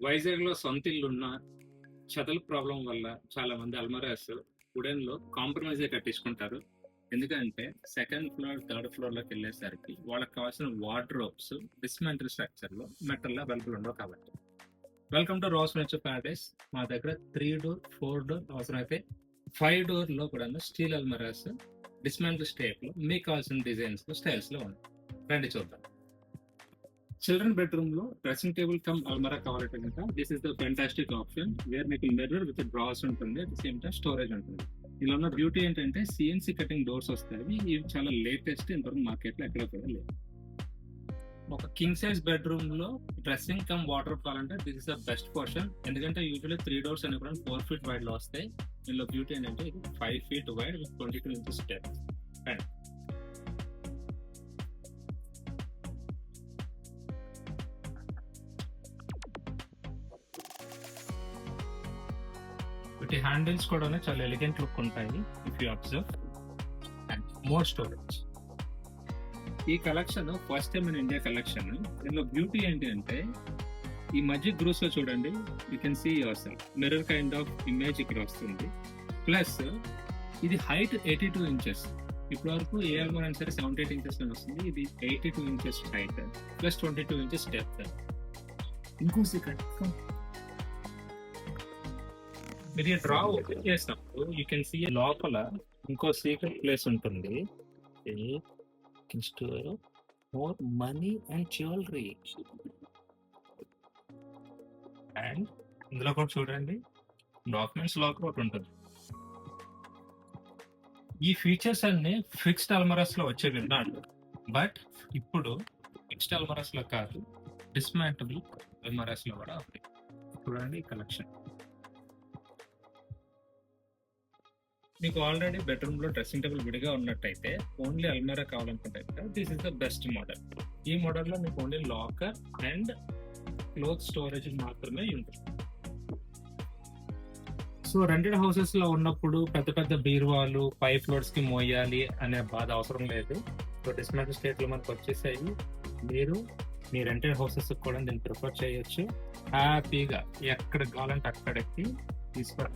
వైజాగ్ లో సొంత ఇల్లు ఉన్న చదల ప్రాబ్లం వల్ల చాలా మంది అల్మరాస్ వుడెన్ లో కాంప్రమైజ్ కట్టించుకుంటారు. ఎందుకంటే సెకండ్ ఫ్లోర్ థర్డ్ ఫ్లోర్ లోకి వెళ్ళేసరికి వాళ్ళకి కావాల్సిన వార్డ్రోబ్స్ డిస్మెంటల్ స్ట్రక్చర్ లో మెటల్ అవైలబుల్ ఉండవు కాబట్టి. Welcome to Rose furniture paradise. మా దగ్గర 3 డోర్ 4 డోర్ అవసరమైతే 5 డోర్ లో కూడా స్టీల్ అల్మరాస్ డిస్మెంటల్ స్టేప్ లో మీకు కావాల్సిన డిజైన్స్ లో స్టైల్స్ లో ఉన్నాయి. రండి చూద్దాం. చిల్డ్రన్ బెడ్రూమ్ లో డ్రెస్సింగ్ టేబుల్ కమ్ అల్మరా కావాలంటే కనుక this is the fantastic option. Where మీకు మిర్రర్ విత్ డ్రాస్ ఉంటుంది, at the same time storage ఉంటుంది. ఇలా ఉన్న బ్యూటీ ఏంటంటే సిఎన్సి కటింగ్ డోర్స్ వస్తాయి. ఇవి చాలా లేటెస్ట్, ఇంతవరకు మార్కెట్ లో ఎక్కడ కూడా లేదు. ఒక కింగ్ సైజ్ బెడ్రూమ్ లో డ్రెస్సింగ్ కమ్ వాటర్ కావాలంటే this is the best portion. ఎందుకంటే యూజువల్లీ 3 డోర్స్ అనేవి 4 feet వైడ్ లో వస్తాయి. దీనిలో బ్యూటీ ఏంటంటే ఇది 5 feet wide with 22 inches depth. వీటి హ్యాండిల్స్ కూడా చాలా ఎలిగెంట్ లుక్ ఉంటాయి. If you observe, and more storage. ఈ collection first time in India collection. దీనిలో బ్యూటీ ఏంటి అంటే ఈ మధ్య గ్రూస్ లో చూడండి, you can see yourself mirror kind of image ఇక్కడ వస్తుంది. ప్లస్ ఇది హైట్ 82 inches. ఇప్పటి వరకు ఏ అల్మరా సరే 78 inches వస్తుంది. ఇది 82 inches height plus 22 inches depth. ఇంకో సెకండ్, మీరు ఈ డ్రా ఓపెన్ చేసినప్పుడు యూ కెన్ సీ లోపల ఇంకో సీక్రెట్ ప్లేస్ ఉంటుంది. More money and jewellery. And ఇందులో కూడా చూడండి, డాక్యుమెంట్స్ లాకర్ ఒకటి ఉంటుంది. ఈ ఫీచర్స్ అన్ని ఫిక్స్డ్ అల్మరాస్ లో వచ్చే విన్నాడు, బట్ ఇప్పుడు ఫిక్స్డ్ అల్మరాస్ లో కాదు, డిస్మాంటబుల్ అల్మరాస్ లో కూడా ఉంది. చూడండి ఈ కలెక్షన్. మీకు ఆల్రెడీ బెడ్రూమ్ లో డ్రెస్సింగ్ టేబుల్ విడిగా ఉన్నట్టయితే ఓన్లీ అల్మరా కావాలనుకుంటే this is the best model. ఈ మోడల్ లో మీకు only locker and cloth storage మాత్రమే ఉంటుంది. సో రెంటెడ్ హౌసెస్ లో ఉన్నప్పుడు పెద్ద పెద్ద బీరువాలు 5 floors కి మోయాలి అనే బాధ అవసరం లేదు. సో డిస్మాంటిల్ స్టేట్ లో మనకు వచ్చేసాయి. మీరు మీ రెంటెడ్ హౌసెస్ కూడా దీన్ని ప్రిఫర్ చేయొచ్చు. హ్యాపీగా ఎక్కడ కావాలంటే అక్కడికి తీసుకురా.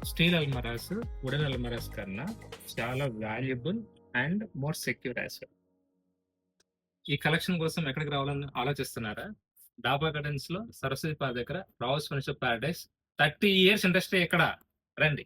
స్టీల్ అల్మరాస్ వుడెన్ అల్మరాస్ కన్నా చాలా valuable and more secure as well. ఈ కలెక్షన్ కోసం ఎక్కడికి రావాలని ఆలోచిస్తున్నారా? డాబా గార్డెన్స్ లో సరస్వతి పార్క్ దగ్గర Rao's furniture Paradise. 30 years industry ఇక్కడ. రండి.